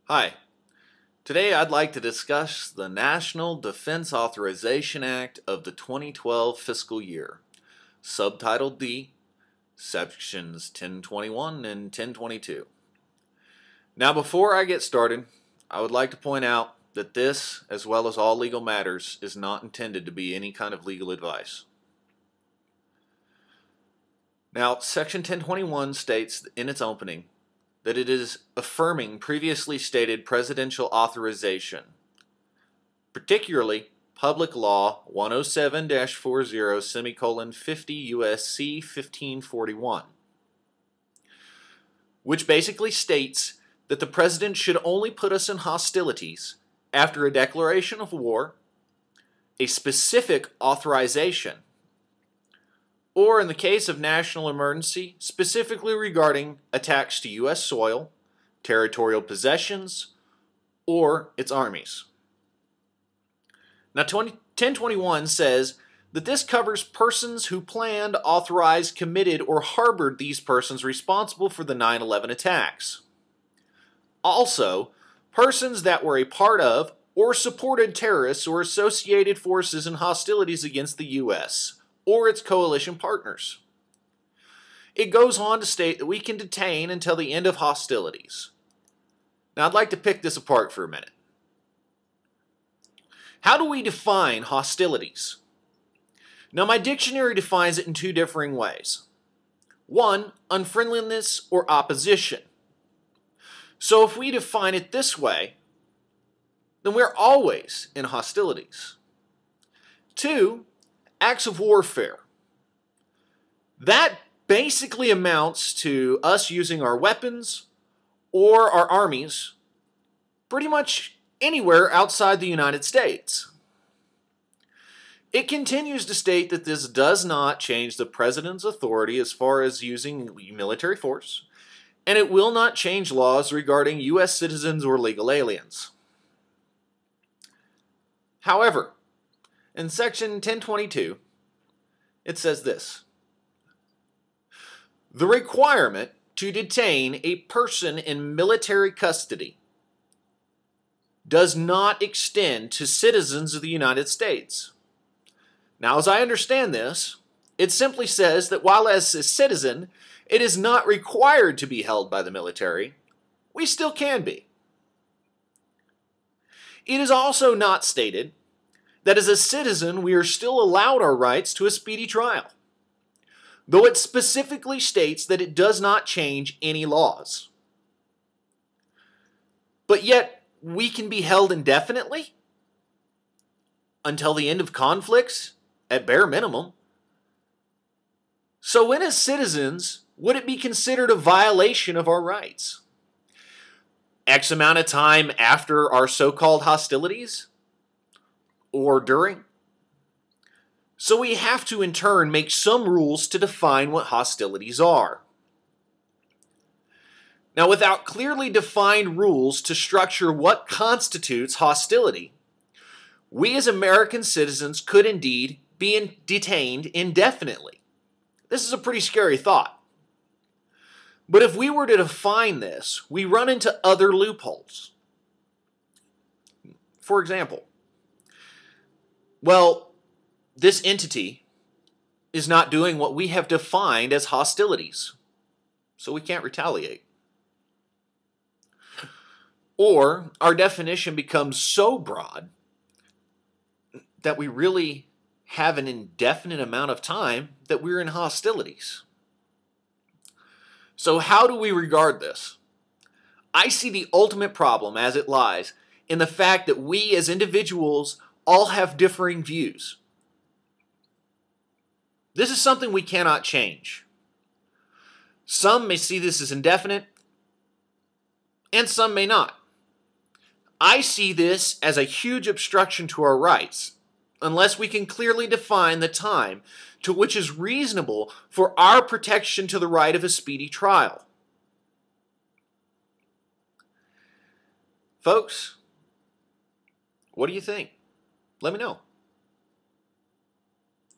Hi. Today I'd like to discuss the National Defense Authorization Act of the 2012 fiscal year, subtitled D, sections 1021 and 1022. Now before I get started, I would like to point out that this, as well as all legal matters, is not intended to be any kind of legal advice. Now, Section 1021 states in its opening that it is affirming previously stated presidential authorization, particularly Public Law 107-40-50 U.S.C. 1541, which basically states that the president should only put us in hostilities after a declaration of war, a specific authorization, or in the case of national emergency, specifically regarding attacks to U.S. soil, territorial possessions, or its armies. Now 1021 says that this covers persons who planned, authorized, committed, or harbored these persons responsible for the 9/11 attacks. Also, persons that were a part of or supported terrorists or associated forces in hostilities against the U.S., or its coalition partners. It goes on to state that we can detain until the end of hostilities. Now I'd like to pick this apart for a minute. How do we define hostilities? Now my dictionary defines it in two differing ways. One, unfriendliness or opposition. So if we define it this way, then we're always in hostilities. Two, acts of warfare. That basically amounts to us using our weapons or our armies pretty much anywhere outside the United States. It continues to state that this does not change the president's authority as far as using military force, and it will not change laws regarding U.S. citizens or legal aliens. However, in Section 1022, it says this: the requirement to detain a person in military custody does not extend to citizens of the United States. Now, as I understand this, it simply says that while as a citizen it is not required to be held by the military, we still can be. It is also not stated that as a citizen we are still allowed our rights to a speedy trial, though it specifically states that it does not change any laws. But yet we can be held indefinitely until the end of conflicts, at bare minimum. So when as citizens would it be considered a violation of our rights? X amount of time after our so-called hostilities? Or during? So we have to in turn make some rules to define what hostilities are. Now, without clearly defined rules to structure what constitutes hostility, we as American citizens could indeed be detained indefinitely. This is a pretty scary thought. But if we were to define this, we run into other loopholes. For example, well, this entity is not doing what we have defined as hostilities, so we can't retaliate. Or our definition becomes so broad that we really have an indefinite amount of time that we're in hostilities. So how do we regard this? I see the ultimate problem as it lies in the fact that we as individuals all have differing views. This is something we cannot change. Some may see this as indefinite, and some may not. I see this as a huge obstruction to our rights, unless we can clearly define the time to which is reasonable for our protection to the right of a speedy trial. Folks, what do you think? Let me know.